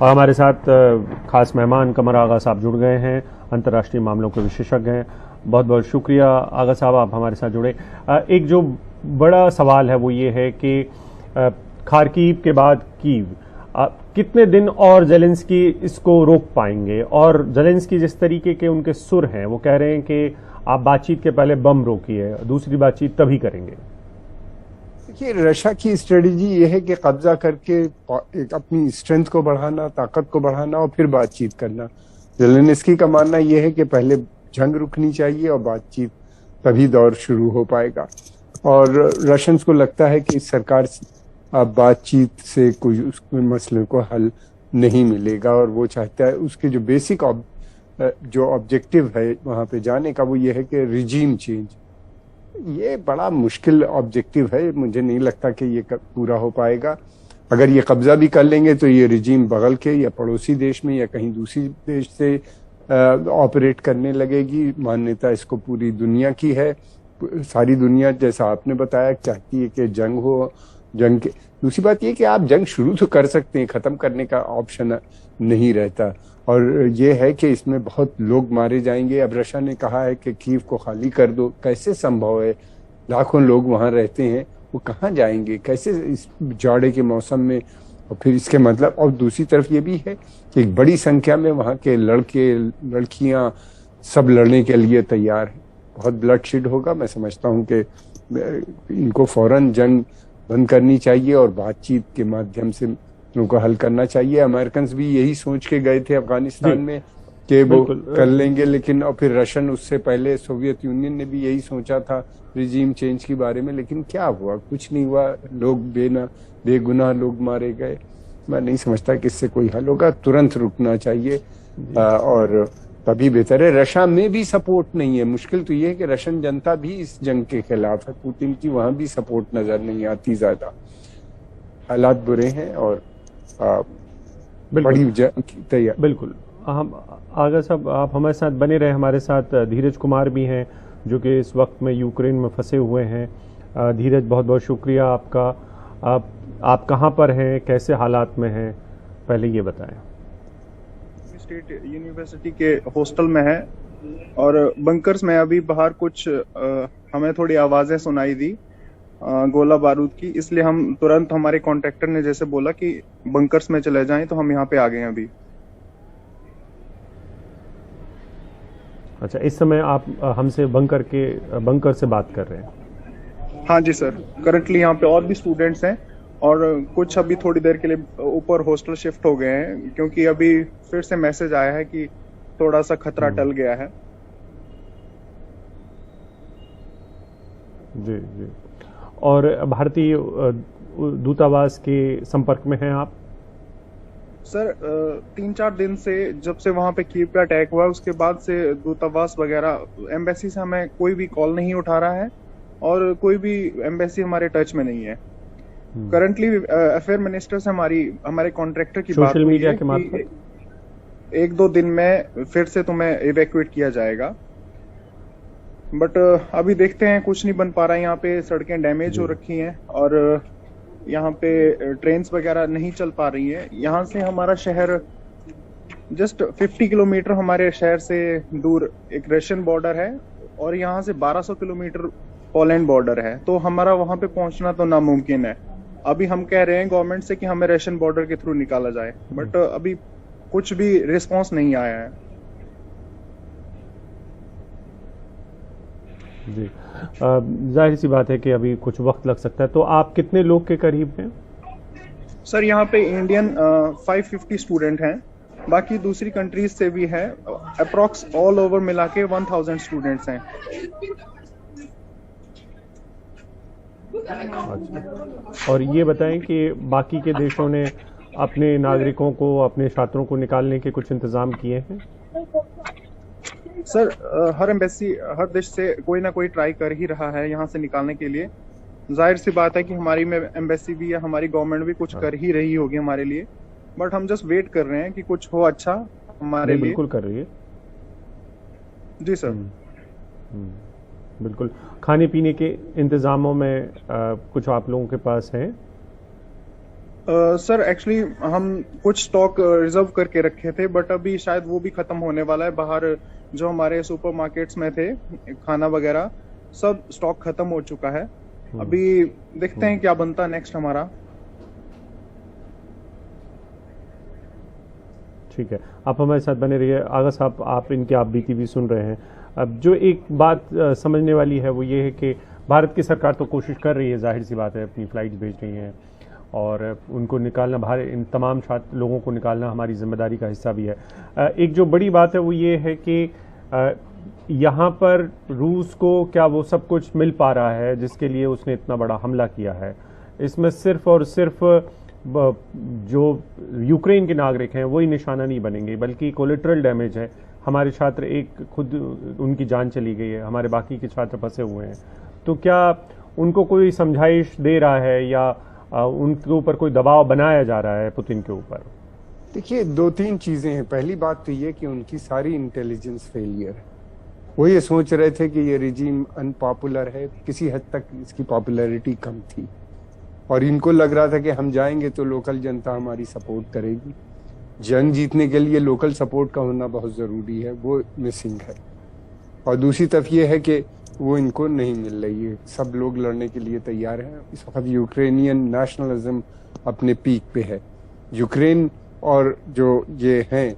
और हमारे साथ खास मेहमान कमर आगा साहब जुड़ गए हैं, अंतर्राष्ट्रीय मामलों के विशेषज्ञ हैं। बहुत बहुत शुक्रिया आगा साहब, आप हमारे साथ जुड़े। एक जो बड़ा सवाल है वो ये है कि खार्कीव के बाद कीव, कितने दिन और जेलेंस्की इसको रोक पाएंगे? और जेलेंस्की जिस तरीके के उनके सुर हैं, वो कह रहे हैं कि आप बातचीत के पहले बम रोकिए, दूसरी बातचीत तभी करेंगे। देखिए, रशिया की स्ट्रेटेजी ये है कि कब्जा करके एक अपनी स्ट्रेंथ को बढ़ाना, ताकत को बढ़ाना और फिर बातचीत करना। जेलेंस्की का मानना ये है कि पहले जंग रुकनी चाहिए और बातचीत तभी दौर शुरू हो पाएगा। और रशियंस को लगता है कि इस सरकार अब बातचीत से कोई उसके मसले को हल नहीं मिलेगा, और वो चाहता है उसके जो बेसिक जो ऑब्जेक्टिव है वहां पे जाने का, वो ये है कि रिजीम चेंज। ये बड़ा मुश्किल ऑब्जेक्टिव है, मुझे नहीं लगता कि ये पूरा हो पाएगा। अगर ये कब्जा भी कर लेंगे तो ये रिजीम बगल के या पड़ोसी देश में या कहीं दूसरी देश से ऑपरेट करने लगेगी। मान्यता इसको पूरी दुनिया की है, सारी दुनिया जैसा आपने बताया चाहती है कि जंग हो। जंग के दूसरी बात ये कि आप जंग शुरू तो कर सकते हैं, खत्म करने का ऑप्शन नहीं रहता। और ये है कि इसमें बहुत लोग मारे जाएंगे। अब रशिया ने कहा है कि कीव को खाली कर दो। कैसे संभव है? लाखों लोग वहां रहते हैं, वो कहाँ जाएंगे कैसे इस जाड़े के मौसम में? और फिर इसके मतलब, और दूसरी तरफ ये भी है कि एक बड़ी संख्या में वहां के लड़के लड़कियां सब लड़ने के लिए तैयार हैं। बहुत ब्लडशेड होगा। मैं समझता हूँ कि इनको फौरन जंग बंद करनी चाहिए और बातचीत के माध्यम से उनको हल करना चाहिए। अमेरिकन भी यही सोच के गए थे अफगानिस्तान में कि वो कर लेंगे, लेकिन और फिर रशियन, उससे पहले सोवियत यूनियन ने भी यही सोचा था रिजीम चेंज के बारे में, लेकिन क्या हुआ? कुछ नहीं हुआ। लोग बेगुनाह लोग मारे गए। मैं नहीं समझता कि इससे कोई हल होगा। तुरंत रुकना चाहिए और तभी बेहतर है। रशिया में भी सपोर्ट नहीं है। मुश्किल तो ये है कि रशियन जनता भी इस जंग के खिलाफ है। पुतिन की वहां भी सपोर्ट नजर नहीं आती ज्यादा। हालात बुरे हैं और बड़ी तैयार। बिल्कुल। हम आगा साहब, आप हमारे साथ बने रहे। हमारे साथ धीरज कुमार भी हैं जो कि इस वक्त में यूक्रेन में फंसे हुए हैं। धीरज, बहुत बहुत शुक्रिया आपका। आप कहाँ पर हैं, कैसे हालात में हैं, पहले ये बताएं। स्टेट यूनिवर्सिटी के हॉस्टल में है और बंकर्स में अभी बाहर कुछ हमें थोड़ी आवाजें सुनाई दी गोला बारूद की, इसलिए हम तुरंत, हमारे कॉन्ट्रैक्टर ने जैसे बोला कि बंकर्स में चले जाएं, तो हम यहाँ पे आ गए हैं अभी। अच्छा, इस समय आप हमसे बंकर से बात कर रहे हैं? हाँ जी सर, करंटली यहाँ पे और भी स्टूडेंट्स हैं और कुछ अभी थोड़ी देर के लिए ऊपर हॉस्टल शिफ्ट हो गए हैं, क्योंकि अभी फिर से मैसेज आया है कि थोड़ा सा खतरा टल गया है। जी जी। और भारतीय दूतावास के संपर्क में हैं आप? सर 3-4 दिन से, जब से वहां पे कीव पे अटैक हुआ उसके बाद से दूतावास वगैरह, एम्बेसी से हमें कोई भी कॉल नहीं उठा रहा है और कोई भी एम्बेसी हमारे टच में नहीं है। करंटली अफेयर मिनिस्टर से हमारे कॉन्ट्रैक्टर की बात हुई है कि 1-2 दिन में फिर से तुम्हें इवैक्यूएट किया जाएगा, बट अभी देखते हैं, कुछ नहीं बन पा रहा है। यहाँ पे सड़कें डैमेज हो रखी हैं और यहाँ पे ट्रेन्स वगैरह नहीं चल पा रही है। यहाँ से हमारा शहर जस्ट 50 किलोमीटर हमारे शहर से दूर एक रशियन बॉर्डर है और यहाँ से 1200 किलोमीटर पोलैंड बॉर्डर है, तो हमारा वहां पे पहुंचना तो नामुमकिन है। अभी हम कह रहे हैं गवर्नमेंट से कि हमें रशियन बॉर्डर के थ्रू निकाला जाए, बट अभी कुछ भी रिस्पांस नहीं आया है। जी, जाहिर सी बात है कि अभी कुछ वक्त लग सकता है। तो आप कितने लोग के करीब हैं? सर यहाँ पे इंडियन 550 स्टूडेंट हैं, बाकी दूसरी कंट्रीज से भी हैं। अप्रॉक्स ऑल ओवर मिला के 1000 स्टूडेंट्स हैं। अच्छा, और ये बताएं कि बाकी के देशों ने अपने नागरिकों को, अपने छात्रों को निकालने के कुछ इंतजाम किए हैं? सर हर एम्बेसी, हर देश से कोई ना कोई ट्राई कर ही रहा है यहाँ से निकालने के लिए। जाहिर सी बात है कि हमारी में एम्बेसी भी या हमारी गवर्नमेंट भी कुछ कर ही रही होगी हमारे लिए, बट हम जस्ट वेट कर रहे हैं कि कुछ हो अच्छा हमारे लिए। बिल्कुल कर रही है जी सर। बिल्कुल। खाने पीने के इंतजामों में कुछ आप लोगों के पास है? सर एक्चुअली हम कुछ स्टॉक रिजर्व करके रखे थे, बट अभी शायद वो भी खत्म होने वाला है। बाहर जो हमारे सुपरमार्केट्स में थे खाना वगैरह, सब स्टॉक खत्म हो चुका है। अभी देखते हैं क्या बनता है नेक्स्ट हमारा। ठीक है, आप हमारे साथ बने रहिए। आगा साहब, आप इनकी आप बीती भी सुन रहे हैं। अब जो एक बात समझने वाली है वो ये है कि भारत की सरकार तो कोशिश कर रही है, जाहिर सी बात है, अपनी फ्लाइट्स भेज रही हैं और उनको निकालना, बाहर इन तमाम छात्र लोगों को निकालना हमारी जिम्मेदारी का हिस्सा भी है। एक जो बड़ी बात है वो ये है कि यहाँ पर रूस को क्या वो सब कुछ मिल पा रहा है जिसके लिए उसने इतना बड़ा हमला किया है? इसमें सिर्फ और सिर्फ जो यूक्रेन के नागरिक हैं वही निशाना नहीं बनेंगे, बल्कि कोलेटरल डैमेज है। हमारे छात्र, एक खुद उनकी जान चली गई है, हमारे बाकी के छात्र फंसे हुए हैं। तो क्या उनको कोई समझाइश दे रहा है या उनके ऊपर कोई दबाव बनाया जा रहा है पुतिन के ऊपर? देखिए, दो तीन चीजें हैं। पहली बात तो ये कि उनकी सारी इंटेलिजेंस फेलियर है। वो ये सोच रहे थे कि ये रिजीम अनपॉपुलर है, किसी हद तक इसकी पॉपुलैरिटी कम थी, और इनको लग रहा था कि हम जाएंगे तो लोकल जनता हमारी सपोर्ट करेगी। जंग जीतने के लिए लोकल सपोर्ट का होना बहुत जरूरी है, वो मिसिंग है। और दूसरी तरफ ये है कि वो इनको नहीं मिल रही है। सब लोग लड़ने के लिए तैयार हैं। इस वक्त यूक्रेनियन नेशनलिज्म अपने पीक पे है। यूक्रेन और जो ये हैं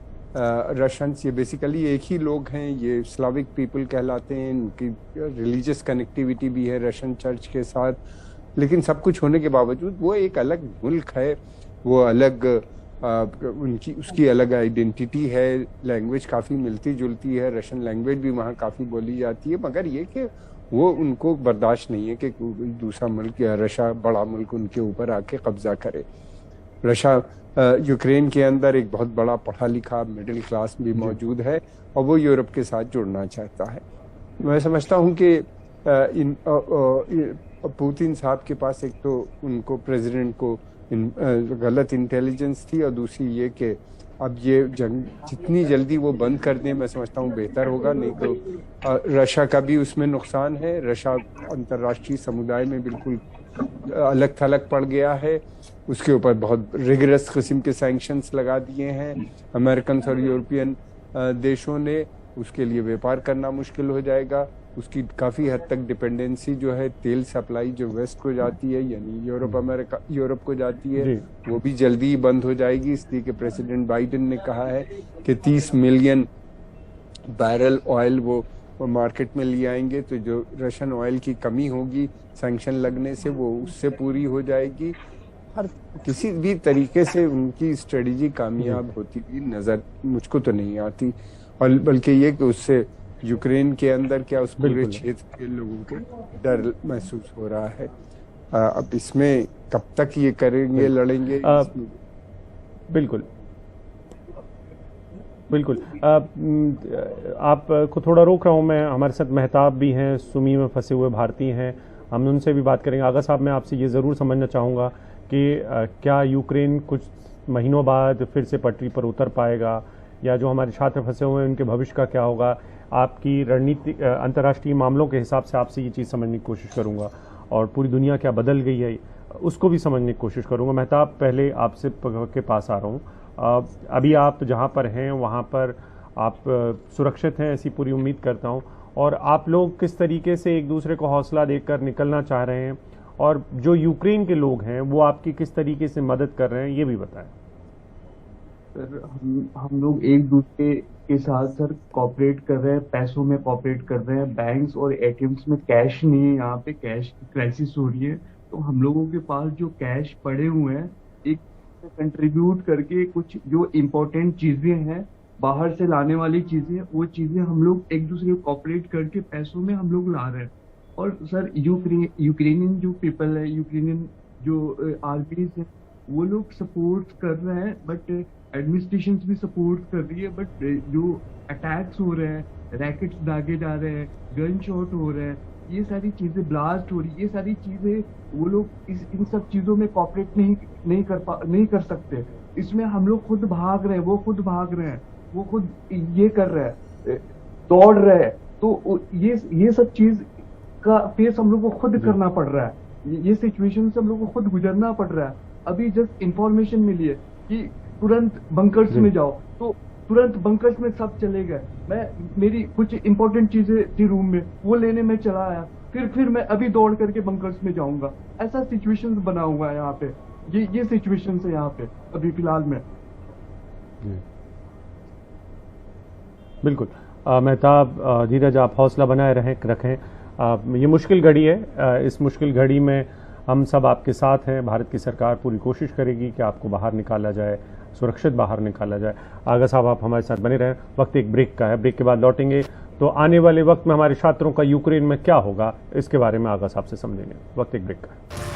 रशियंस, ये बेसिकली एक ही लोग हैं। ये स्लाविक पीपल कहलाते हैं। इनकी रिलीजियस कनेक्टिविटी भी है रशियन चर्च के साथ, लेकिन सब कुछ होने के बावजूद वो एक अलग मुल्क है। वो अलग उसकी अलग आइडेंटिटी है। लैंग्वेज काफ़ी मिलती जुलती है। रशियन लैंग्वेज भी वहाँ काफ़ी बोली जाती है, मगर ये कि वो उनको बर्दाश्त नहीं है कि दूसरा मुल्क या रशिया बड़ा मुल्क उनके ऊपर आके कब्जा करे। रशिया यूक्रेन के अंदर एक बहुत बड़ा पढ़ा लिखा मिडिल क्लास भी मौजूद है और वो यूरोप के साथ जुड़ना चाहता है। मैं समझता हूँ कि पुतिन साहब के पास एक तो उनको प्रेसिडेंट को गलत इंटेलिजेंस थी, और दूसरी ये कि अब ये जंग जितनी जल्दी वो बंद कर दें, मैं समझता हूँ बेहतर होगा। नहीं तो रशिया का भी उसमें नुकसान है। रशिया अंतर्राष्ट्रीय समुदाय में बिल्कुल अलग थलग पड़ गया है। उसके ऊपर बहुत रिगरस किस्म के सैंक्शंस लगा दिए हैं अमेरिकन और यूरोपियन देशों ने। उसके लिए व्यापार करना मुश्किल हो जाएगा। उसकी काफ़ी हद तक डिपेंडेंसी जो है तेल सप्लाई जो वेस्ट को जाती है, यानी यूरोप को जाती है, वो भी जल्दी ही बंद हो जाएगी। इसलिए कि प्रेसिडेंट बाइडेन ने कहा है कि 30 मिलियन बैरल ऑयल वो मार्केट में ले आएंगे। तो जो रशियन ऑयल की कमी होगी सैंक्शन लगने से, वो उससे पूरी हो जाएगी। हर किसी भी तरीके से उनकी स्ट्रेटजी कामयाब होती हुई नज़र मुझको तो नहीं आती। और बल्कि ये कि उससे यूक्रेन के अंदर क्या उस पूरे क्षेत्र के लोगों को डर महसूस हो रहा है। अब इसमें कब तक ये करेंगे, लड़ेंगे? बिल्कुल बिल्कुल। आपको थोड़ा रोक रहा हूँ मैं। हमारे साथ मेहताब भी हैं, सुमी में फंसे हुए भारतीय हैं, हम उनसे भी बात करेंगे। आगा साहब, मैं आपसे ये ज़रूर समझना चाहूँगा कि क्या यूक्रेन कुछ महीनों बाद फिर से पटरी पर उतर पाएगा, या जो हमारे छात्र फंसे हुए हैं उनके भविष्य का क्या होगा? आपकी रणनीति, अंतर्राष्ट्रीय मामलों के हिसाब से आपसे ये चीज़ समझने की कोशिश करूँगा, और पूरी दुनिया क्या बदल गई है उसको भी समझने की कोशिश करूँगा। मेहताब, पहले आपसे के पास आ रहा हूँ। अभी आप जहाँ पर हैं वहाँ पर आप सुरक्षित हैं, ऐसी पूरी उम्मीद करता हूँ। और आप लोग किस तरीके से एक दूसरे को हौसला देकर निकलना चाह रहे हैं, और जो यूक्रेन के लोग हैं वो आपकी किस तरीके से मदद कर रहे हैं, ये भी बताएं। सर, हम लोग एक दूसरे के साथ सर कॉपरेट कर रहे हैं, पैसों में कॉपरेट कर रहे हैं। बैंक्स और एटीएम्स में कैश नहीं है, यहाँ पे कैश की क्राइसिस हो रही है। तो हम लोगों के पास जो कैश पड़े हुए हैं, एक कंट्रीब्यूट करके कुछ जो इम्पोर्टेंट चीजें हैं, बाहर से लाने वाली चीजें, वो चीजें हम लोग एक दूसरे को कॉपरेट करके पैसों में हम लोग ला रहे हैं। और सर यूक्रेनियन जो पीपल है, यूक्रेनियन जो आर्मीज है, वो लोग सपोर्ट कर रहे हैं, बट एडमिनिस्ट्रेशन भी सपोर्ट कर रही है। बट जो अटैक्स हो रहे हैं, रैकेट्स दागे जा रहे हैं, गन शॉट हो रहे हैं, ये सारी चीजें, ब्लास्ट हो रही है, ये सारी चीजें वो लोग इन सब चीजों में कॉपरेट नहीं कर सकते। इसमें हम लोग खुद भाग रहे हैं, वो खुद भाग रहे हैं, वो खुद ये कर रहे हैं, दौड़ रहे हैं। तो ये सब चीज का फेस हम लोग को खुद करना पड़ रहा है। ये सिचुएशन से हम लोग को खुद गुजरना पड़ रहा है। अभी जस्ट इंफॉर्मेशन मिली है कि तुरंत बंकर्स में जाओ, तो तुरंत बंकर्स में सब चले गए। मेरी कुछ इंपॉर्टेंट चीजें थी रूम में, वो लेने में चला आया, फिर मैं अभी दौड़ करके बंकर्स में जाऊंगा। ऐसा सिचुएशन बना हुआ है यहाँ पे, ये सिचुएशन है यहाँ पे अभी फिलहाल में। बिल्कुल मेहताब, धीरज, आप हौसला बनाए रखें। ये मुश्किल घड़ी है, इस मुश्किल घड़ी में हम सब आपके साथ हैं। भारत की सरकार पूरी कोशिश करेगी कि आपको बाहर निकाला जाए, सुरक्षित बाहर निकाला जाए। आगा साहब, आप हमारे साथ बने रहें। वक्त एक ब्रेक का है, ब्रेक के बाद लौटेंगे तो आने वाले वक्त में हमारे छात्रों का यूक्रेन में क्या होगा, इसके बारे में आगा साहब से समझेंगे। वक्त एक ब्रेक का है।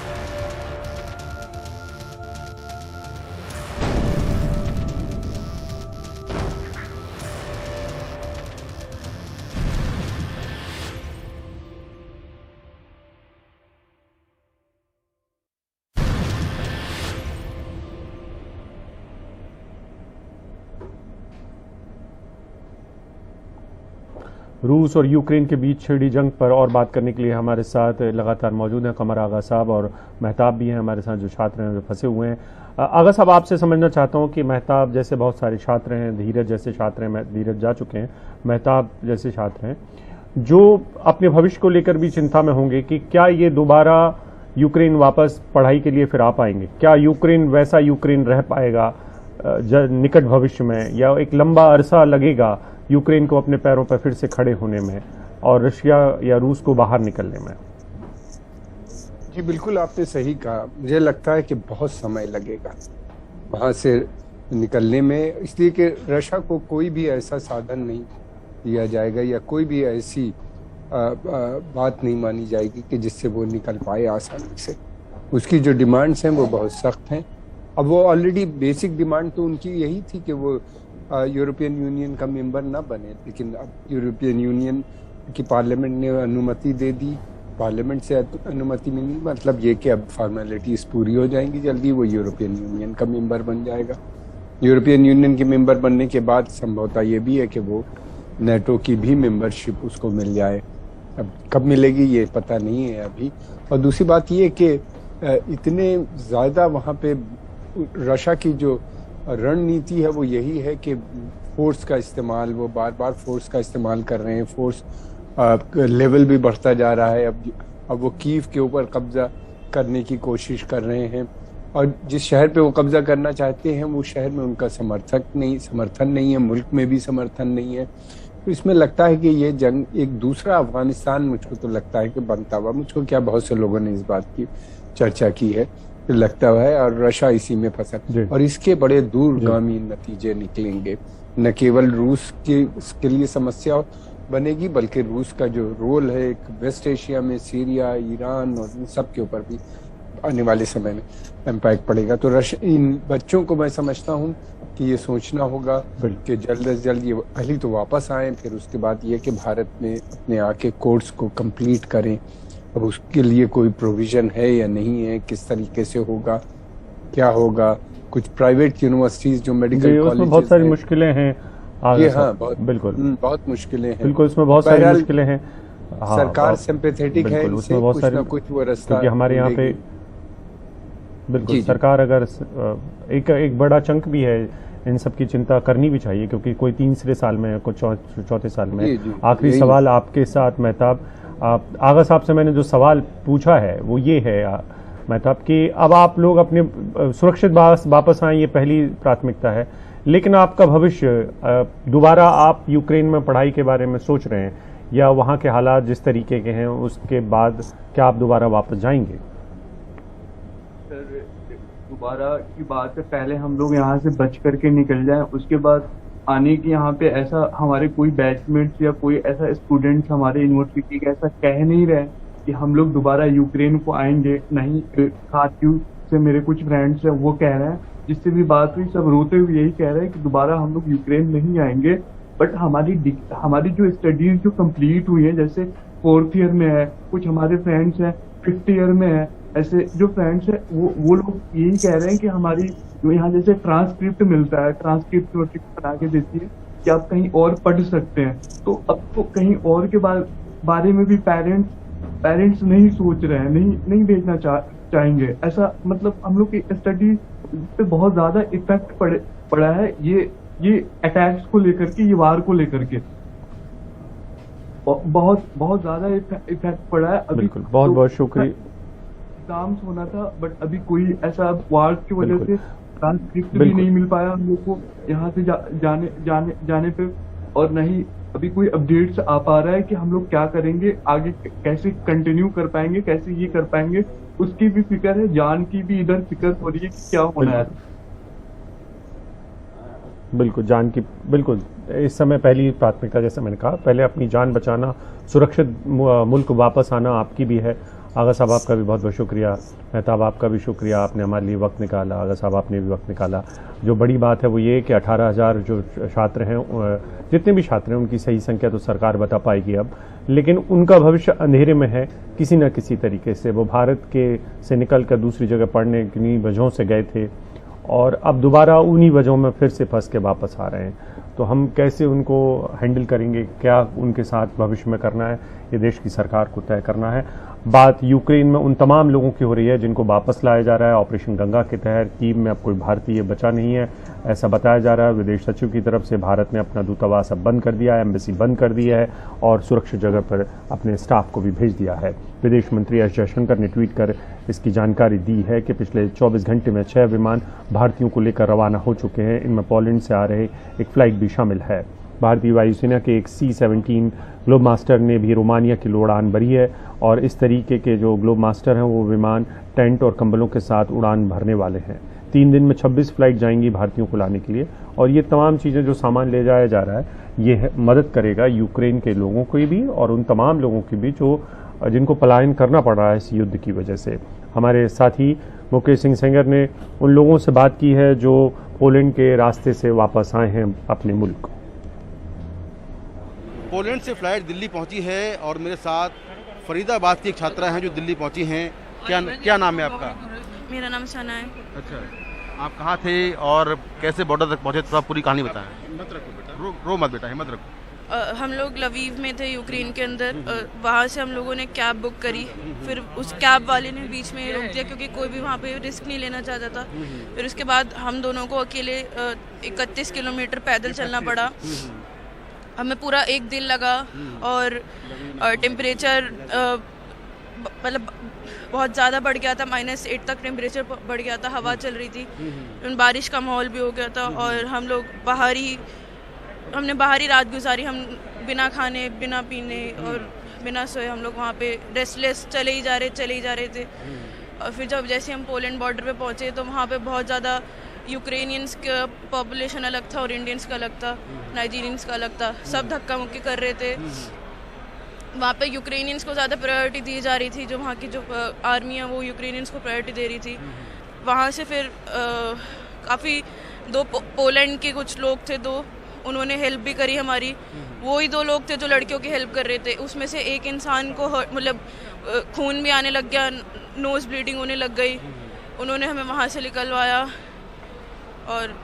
रूस और यूक्रेन के बीच छिड़ी जंग पर और बात करने के लिए हमारे साथ लगातार मौजूद हैं कमर आगा साहब, और मेहताब भी हैं हमारे साथ, जो छात्र हैं जो फंसे हुए हैं। आगा साहब, आपसे समझना चाहता हूं कि मेहताब जैसे बहुत सारे छात्र हैं, धीरज जैसे छात्र हैं, धीरज जा चुके हैं, मेहताब जैसे छात्र हैं जो अपने भविष्य को लेकर भी चिंता में होंगे कि क्या ये दोबारा यूक्रेन वापस पढ़ाई के लिए फिर आ पाएंगे, क्या यूक्रेन वैसा यूक्रेन रह पाएगा निकट भविष्य में, या एक लंबा अरसा लगेगा यूक्रेन को अपने पैरों पर फिर से खड़े होने में और रशिया या रूस को बाहर निकलने में? जी बिल्कुल, आपने सही कहा। मुझे लगता है कि बहुत समय लगेगा वहाँ से निकलने में, इसलिए कि रशिया को कोई भी ऐसा साधन नहीं दिया जाएगा या कोई भी ऐसी बात नहीं मानी जाएगी कि जिससे वो निकल पाए आसानी से। उसकी जो डिमांड्स हैं वो बहुत सख्त हैं। अब वो ऑलरेडी बेसिक डिमांड तो उनकी यही थी कि वो यूरोपियन यूनियन का मेंबर ना बने, लेकिन अब यूरोपियन यूनियन की पार्लियामेंट ने अनुमति दे दी, पार्लियामेंट से अनुमति मिली, मतलब ये कि अब फॉर्मेलिटीज पूरी हो जाएंगी, जल्दी वो यूरोपियन यूनियन का मेंबर बन जाएगा। यूरोपियन यूनियन के मेंबर बनने के बाद संभवतः ये भी है कि वो नेटो की भी मेंबरशिप उसको मिल जाए। अब कब मिलेगी ये पता नहीं है अभी। और दूसरी बात ये कि इतने ज़्यादा वहाँ पे रशिया की जो रणनीति है वो यही है कि फोर्स का इस्तेमाल, वो बार बार फोर्स का इस्तेमाल कर रहे हैं, फोर्स लेवल भी बढ़ता जा रहा है। अब वो कीव के ऊपर कब्जा करने की कोशिश कर रहे हैं, और जिस शहर पे वो कब्जा करना चाहते हैं वो शहर में उनका समर्थन नहीं है, मुल्क में भी समर्थन नहीं है। तो इसमें लगता है कि ये जंग एक दूसरा अफगानिस्तान मुझको तो लगता है कि बनता हुआ, मुझको क्या बहुत से लोगों ने इस बात की चर्चा की है, लगता हुआ है, और रशिया इसी में फंसा और इसके बड़े दूरगामी नतीजे निकलेंगे। न केवल रूस के लिए समस्या बनेगी, बल्कि रूस का जो रोल है एक वेस्ट एशिया में, सीरिया, ईरान और इन सब के ऊपर भी आने वाले समय में इम्पैक्ट पड़ेगा। तो इन बच्चों को मैं समझता हूँ कि ये सोचना होगा कि जल्द से जल्द ये पहले तो वापस आएँ, फिर उसके बाद ये कि भारत में अपने आके कोर्स को कंप्लीट करें। अब उसके लिए कोई प्रोविजन है या नहीं है, किस तरीके से होगा, क्या होगा। कुछ प्राइवेट यूनिवर्सिटीज जो मेडिकल कॉलेज, बहुत सारी मुश्किलें हैं। ये हाँ, बहुत मुश्किलें हैं, बिल्कुल उसमें बहुत सारी मुश्किलें हैं। सरकार सिंपैथेटिक है, उसमें बहुत सारी, कुछ वो रास्ता, क्योंकि हमारे यहाँ पे बिल्कुल सरकार अगर एक बड़ा चंक भी है, इन सब की चिंता करनी भी चाहिए, क्योंकि कोई तीसरे साल में, कुछ चौथे साल में। आखिरी सवाल आपके साथ मेहताब, आगा साहब से मैंने जो सवाल पूछा है वो ये है मेहताब कि अब आप लोग अपने सुरक्षित वापस आए, ये पहली प्राथमिकता है, लेकिन आपका भविष्य, दोबारा आप यूक्रेन में पढ़ाई के बारे में सोच रहे हैं, या वहाँ के हालात जिस तरीके के हैं उसके बाद क्या आप दोबारा वापस जाएंगे? सर, दोबारा की बात है, पहले हम लोग यहाँ से बच करके निकल जाएं, उसके बाद आने की यहाँ पे ऐसा हमारे कोई बैचमेट्स या कोई ऐसा स्टूडेंट्स हमारे यूनिवर्सिटी का ऐसा कह नहीं रहे कि हम लोग दोबारा यूक्रेन को आएंगे। नहीं, खातू से मेरे कुछ फ्रेंड्स हैं वो कह रहे हैं, जिससे भी बात हुई सब रोते हुए यही कह रहे हैं कि दोबारा हम लोग यूक्रेन नहीं आएंगे। बट हमारी जो स्टडीज जो कंप्लीट हुई है, जैसे 4th ईयर में है, कुछ हमारे फ्रेंड्स हैं 5th ईयर में है, ऐसे जो फ्रेंड्स हैं वो लोग यही कह रहे हैं कि हमारी जो यहाँ जैसे ट्रांसक्रिप्ट मिलता है, ट्रांसक्रिप्ट बना के देती है कि आप कहीं और पढ़ सकते हैं। तो अब तो कहीं और के बारे में भी पेरेंट्स नहीं सोच रहे हैं, नहीं भेजना चाहेंगे। ऐसा मतलब हम लोग की स्टडी पे बहुत ज्यादा इफेक्ट पड़ा है ये अटैक्स को लेकर के, ये वार को लेकर के बहुत बहुत ज्यादा इफेक्ट पड़ा है। अभी बिल्कुल, बहुत बहुत शुक्रिया। एग्जाम्स होना था बट अभी कोई ऐसा वार की वजह से ट्रांसक्रिप्ट भी नहीं मिल पाया हम लोग को यहाँ से जाने पे, और नहीं अभी कोई अपडेट्स आ पा रहा है कि हम लोग क्या करेंगे आगे, कैसे कंटिन्यू कर पाएंगे, कैसे ये कर पाएंगे, उसकी भी फिक्र है। जान की भी इधर फिक्र हो रही है कि क्या होना है। बिल्कुल, जान की बिल्कुल इस समय पहली प्राथमिकता, जैसे मैंने कहा, पहले अपनी जान बचाना, सुरक्षित मुल्क वापस आना आपकी भी है। आगा साहब आपका भी बहुत बहुत शुक्रिया, मेहताब आपका भी शुक्रिया, आपने हमारे लिए वक्त निकाला। आगा साहब आपने भी वक्त निकाला। जो बड़ी बात है वो ये कि 18,000 जो छात्र हैं, जितने भी छात्र हैं उनकी सही संख्या तो सरकार बता पाएगी अब, लेकिन उनका भविष्य अंधेरे में है किसी न किसी तरीके से। वो भारत के से निकल कर दूसरी जगह पढ़ने किन्हीं वजहों से गए थे और अब दोबारा उन्हीं वजहों में फिर से फंस के वापस आ रहे हैं। तो हम कैसे उनको हैंडल करेंगे, क्या उनके साथ भविष्य में करना है, ये देश की सरकार को तय करना है। बात यूक्रेन में उन तमाम लोगों की हो रही है जिनको वापस लाया जा रहा है ऑपरेशन गंगा के तहत। कीव में अब कोई भारतीय बचा नहीं है ऐसा बताया जा रहा है। विदेश सचिव की तरफ से भारत ने अपना दूतावास अब बंद कर दिया है, एम्बेसी बंद कर दिया है और सुरक्षित जगह पर अपने स्टाफ को भी भेज दिया है। विदेश मंत्री एस जयशंकर ने ट्वीट कर इसकी जानकारी दी है कि पिछले 24 घंटे में 6 विमान भारतीयों को लेकर रवाना हो चुके हैं। इनमें पोलैंड से आ रहे एक फ्लाइट भी शामिल है। भारतीय वायुसेना के एक C-17 ग्लोब मास्टर ने भी रोमानिया की उड़ान भरी है और इस तरीके के जो ग्लोब मास्टर हैं वो विमान टेंट और कंबलों के साथ उड़ान भरने वाले हैं। 3 दिन में 26 फ्लाइट जाएंगी भारतीयों को लाने के लिए और ये तमाम चीज़ें जो सामान ले जाया जा रहा है ये मदद करेगा यूक्रेन के लोगों को भी और उन तमाम लोगों की भी जो जिनको पलायन करना पड़ रहा है इस युद्ध की वजह से। हमारे साथी मुकेश सिंह सेंगर ने उन लोगों से बात की है जो पोलैंड के रास्ते से वापस आए हैं अपने मुल्क। पोलैंड से फ्लाइट दिल्ली पहुंची है और मेरे साथ फरीदाबाद की एक छात्रा हैं जो दिल्ली पहुंची हैं। क्या नाम है आपका? मेरा नाम सना है। अच्छा, आप कहाँ थे और कैसे बॉर्डर तक पहुंचे? तो आप पूरी कहानी बताएं। हिम्मत रखो बेटा, रो मत बेटा, हिम्मत रखो। हम लोग लवीव में थे यूक्रेन के अंदर। वहाँ से हम लोगों ने कैब बुक करी, फिर उस कैब वाले ने बीच में रोक दिया क्योंकि कोई भी वहाँ पे रिस्क नहीं लेना चाहता था। फिर उसके बाद हम दोनों को अकेले 31 किलोमीटर पैदल चलना पड़ा। हमें पूरा 1 दिन लगा और टेम्परेचर मतलब बहुत ज़्यादा बढ़ गया था, -8 तक टेम्परेचर बढ़ गया था। हवा चल रही थी, बारिश का माहौल भी हो गया था और हम लोग हमने बाहर ही रात गुजारी। हम बिना खाने बिना पीने और बिना सोए हम लोग वहाँ पे रेस्टलेस चले ही जा रहे थे। और फिर जब जैसे हम पोलैंड बॉर्डर पे पहुँचे तो वहाँ पे बहुत ज़्यादा यूक्रेनियंस का पॉपुलेशन अलग था और इंडियंस का अलग था, नाइजीरियंस का अलग था। सब धक्का मुक्की कर रहे थे। वहाँ पे यूक्रेनियंस को ज़्यादा प्रायोरिटी दी जा रही थी। जो वहाँ की जो आर्मी है वो यूक्रेनियंस को प्रायोरिटी दे रही थी। वहाँ से फिर काफ़ी 2 पोलैंड के कुछ लोग थे, 2 उन्होंने हेल्प भी करी हमारी। वो ही 2 लोग थे जो लड़कियों की हेल्प कर रहे थे। उसमें से एक इंसान को मतलब खून भी आने लग गया, नोज ब्लीडिंग होने लग गई। उन्होंने हमें वहाँ से निकलवाया और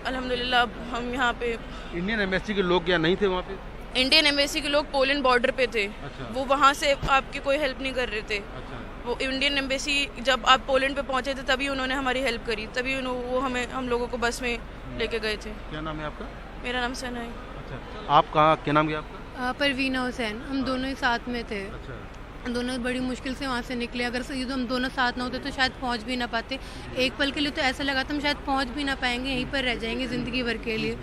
अल्हम्दुलिल्लाह अब हम यहाँ पे। इंडियन एम्बेसी के लोग क्या नहीं थे वहाँ पे? इंडियन एम्बेसी के लोग पोलैंड बॉर्डर पे थे। अच्छा। वो वहाँ से आपकी कोई हेल्प नहीं कर रहे थे। अच्छा। वो इंडियन एम्बेसी जब आप पोलैंड पे पहुँचे थे तभी उन्होंने हमारी हेल्प करी, तभी वो हम लोगों को बस में लेके गए थे। क्या नाम है आपका? मेरा नाम सना है। अच्छा, आप कहाँ, क्या नाम है आपका? परवीना हुसैन। हम दोनों ही साथ में थे। अच्छा। दोनों बड़ी मुश्किल से वहाँ से निकले। अगर ये तो हम दोनों साथ ना होते तो शायद पहुँच भी ना पाते। एक पल के लिए तो ऐसा लगा था हम शायद पहुँच भी ना पाएंगे, यहीं पर रह जाएंगे ज़िंदगी भर के लिए।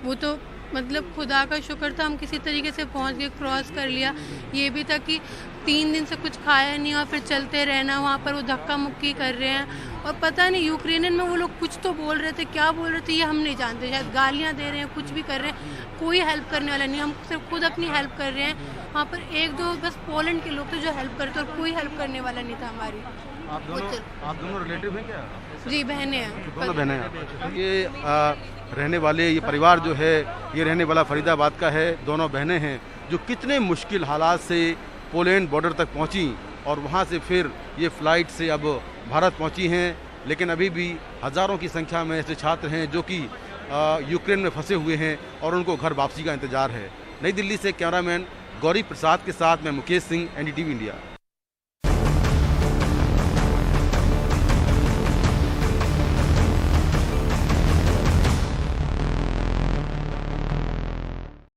वो तो मतलब खुदा का शुक्र था हम किसी तरीके से पहुँच गए, क्रॉस कर लिया। ये भी था कि 3 दिन से कुछ खाया नहीं और फिर चलते रहना। वहाँ पर वो धक्का मुक्की कर रहे हैं और पता नहीं यूक्रेनियन में वो लोग कुछ तो बोल रहे थे, क्या बोल रहे थे ये हम नहीं जानते। शायद गालियाँ दे रहे हैं, कुछ भी कर रहे हैं, कोई हेल्प करने वाला नहीं। हम सिर्फ खुद अपनी हेल्प कर रहे हैं। वहाँ पर 1-2 बस पोलैंड के लोग थे जो हेल्प करते और कोई हेल्प करने वाला नहीं था हमारी। आप दोनों रिलेटिव हैं क्या? जी, बहनें हैं। दोनों बहनें हैं। ये रहने वाले ये परिवार जो है ये रहने वाला फरीदाबाद का है। दोनों बहनें हैं जो कितने मुश्किल हालात से पोलैंड बॉर्डर तक पहुंची और वहां से फिर ये फ्लाइट से अब भारत पहुंची हैं। लेकिन अभी भी हज़ारों की संख्या में ऐसे छात्र हैं जो कि यूक्रेन में फंसे हुए हैं और उनको घर वापसी का इंतजार है। नई दिल्ली से कैमरामैन गौरी प्रसाद के साथ मैं मुकेश सिंह, NDTV इंडिया।